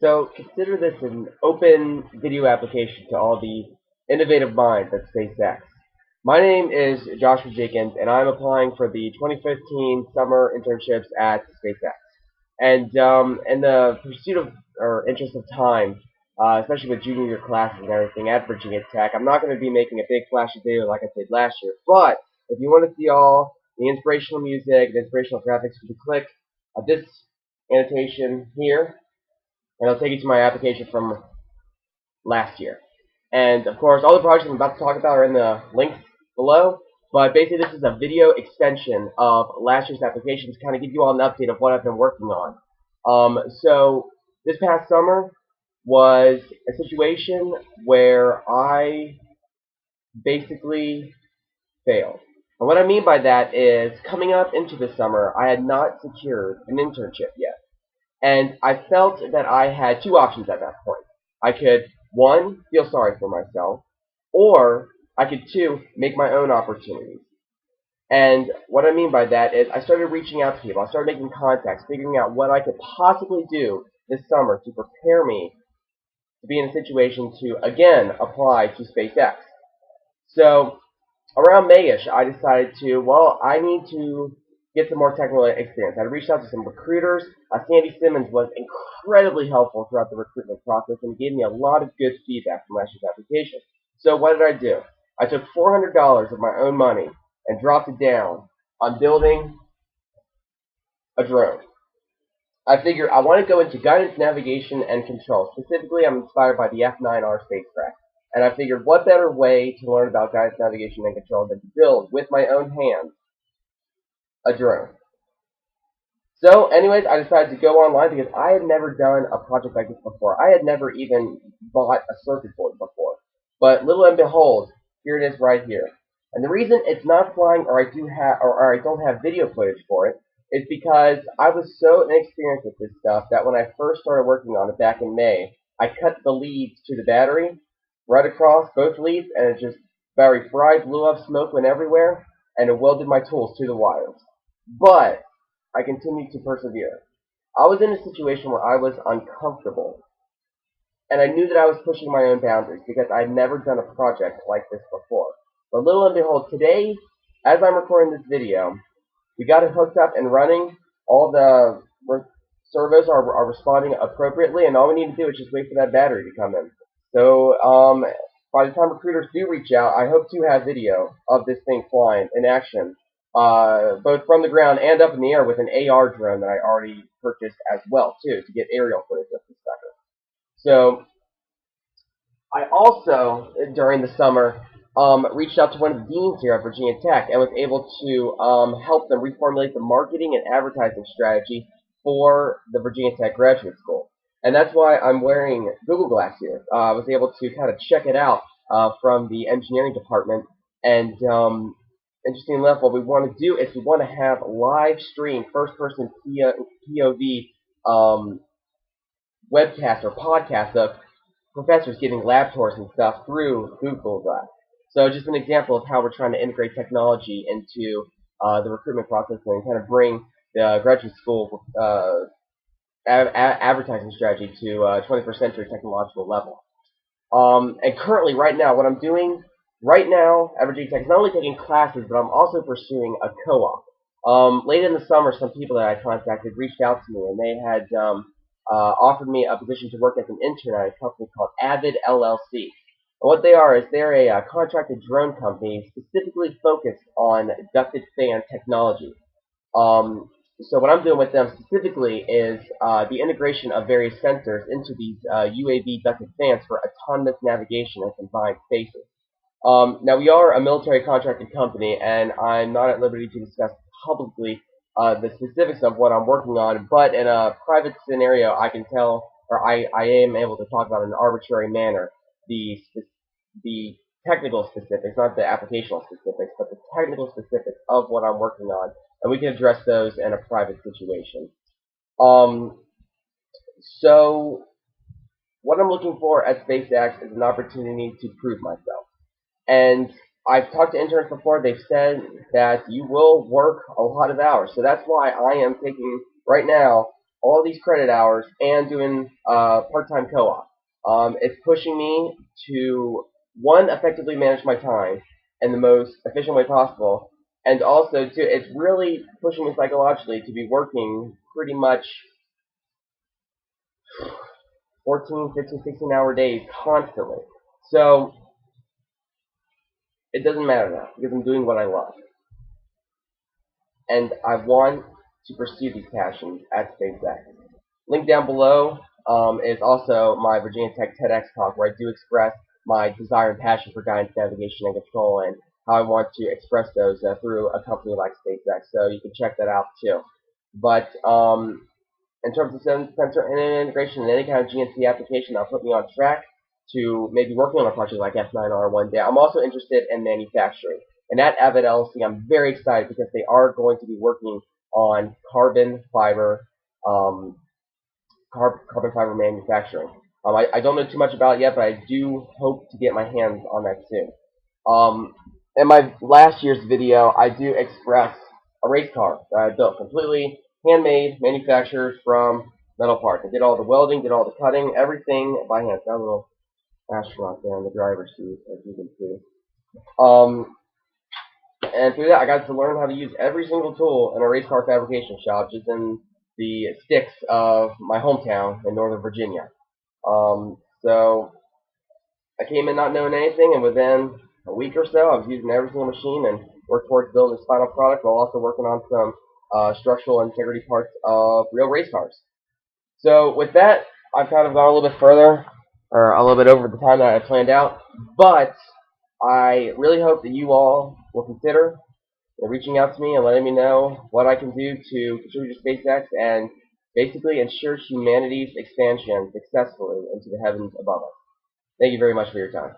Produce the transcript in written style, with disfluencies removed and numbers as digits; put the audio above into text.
So consider this an open video application to all the innovative minds at SpaceX. My name is Joshua Jenkins, and I'm applying for the 2015 summer internships at SpaceX. And in the pursuit of or interest of time, especially with junior year classes and everything at Virginia Tech, I'm not going to be making a big flashy video like I did last year. But if you want to see all the inspirational music, the inspirational graphics, you can click this annotation here, and it'll take you to my application from last year. And of course, all the projects I'm about to talk about are in the links below. But basically, this is a video extension of last year's application to kind of give you all an update of what I've been working on. So this past summer was a situation where I basically failed. And what I mean by that is, coming up into the summer, I had not secured an internship yet. And I felt that I had two options at that point. I could, one, feel sorry for myself, or I could, two, make my own opportunities. And what I mean by that is I started reaching out to people. I started making contacts, figuring out what I could possibly do this summer to prepare me to be in a situation to, again, apply to SpaceX. So around Mayish, I decided to, I need to get some more technical experience. I reached out to some recruiters. Sandy Simmons was incredibly helpful throughout the recruitment process and gave me a lot of good feedback from last year's application. So what did I do? I took $400 of my own money and dropped it down on building a drone. I figured I want to go into guidance, navigation, and control. Specifically, I'm inspired by the F9R spacecraft. And I figured, what better way to learn about guidance, navigation, and control than to build, with my own hands, a drone. So, anyways, I decided to go online because I had never done a project like this before. I had never even bought a circuit board before. But little and behold, here it is right here. And the reason it's not flying, or I don't have video footage for it, is because I was so inexperienced with this stuff that when I first started working on it back in May, I cut the leads to the battery right across both leads, and it just very fried, blew up, smoke went everywhere, and it welded my tools to the wires. But I continued to persevere. I was in a situation where I was uncomfortable, and I knew that I was pushing my own boundaries because I had never done a project like this before. But little and behold, today, as I'm recording this video, we got it hooked up and running. All the servos are responding appropriately, and all we need to do is just wait for that battery to come in. So by the time recruiters do reach out, I hope to have video of this thing flying in action, both from the ground and up in the air with an AR drone that I already purchased as well, too, to get aerial footage of this sucker. So I also, during the summer, reached out to one of the deans here at Virginia Tech and was able to help them reformulate the marketing and advertising strategy for the Virginia Tech Graduate School. And that's why I'm wearing Google Glass here. I was able to kind of check it out from the engineering department. And interesting enough, what we want to do is we want to have live stream, first-person POV webcast or podcast of professors giving lab tours and stuff through Google Glass. So just an example of how we're trying to integrate technology into the recruitment process and kind of bring the graduate school advertising strategy to 21st century technological level. And currently, right now, what I'm doing right now at Virginia Tech is not only taking classes, but I'm also pursuing a co-op. Late in the summer, some people that I contacted reached out to me, and they had offered me a position to work as an intern at a company called Avid LLC. And what they are is they're a contracted drone company specifically focused on ducted fan technology. So what I'm doing with them specifically is the integration of various sensors into these UAV ducted fans for autonomous navigation in confined spaces. Now, we are a military contracted company, and I'm not at liberty to discuss publicly the specifics of what I'm working on, but in a private scenario, I can tell, or I am able to talk about in an arbitrary manner the technical specifics, not the applicational specifics, but the technical specifics of what I'm working on, and we can address those in a private situation. So what I'm looking for at SpaceX is an opportunity to prove myself. And I've talked to interns before. They've said that you will work a lot of hours. So that's why I am taking, right now, all these credit hours and doing part-time co-op. It's pushing me to, one, effectively manage my time in the most efficient way possible, and also, two, it's really pushing me psychologically to be working pretty much 14, 15, 16-hour days constantly. So it doesn't matter now because I'm doing what I love. And I want to pursue these passions at SpaceX. Link down below is also my Virginia Tech TEDx talk where I do express my desire and passion for guidance, navigation, and control, and how I want to express those through a company like SpaceX. So you can check that out too. But in terms of sensor integration in any kind of GNC application, that'll put me on track to maybe working on a project like S9R one day. I'm also interested in manufacturing. And at Avid LLC, I'm very excited because they are going to be working on carbon fiber manufacturing. I don't know too much about it yet, but I do hope to get my hands on that soon. In my last year's video, I do express a race car that I built, completely handmade, manufactured from metal parts. I did all the welding, did all the cutting, everything by hand. Got a little astronaut there in the driver's seat, as you can see. And through that, I got to learn how to use every single tool in a race car fabrication shop, just in the sticks of my hometown in Northern Virginia. So I came in not knowing anything, and within a week or so, I was using every single machine and worked towards building this final product while also working on some structural integrity parts of real race cars. So with that, I've kind of gone a little bit further, or a little bit over the time that I planned out, but I really hope that you all will consider reaching out to me and letting me know what I can do to contribute to SpaceX and basically ensure humanity's expansion successfully into the heavens above us. Thank you very much for your time.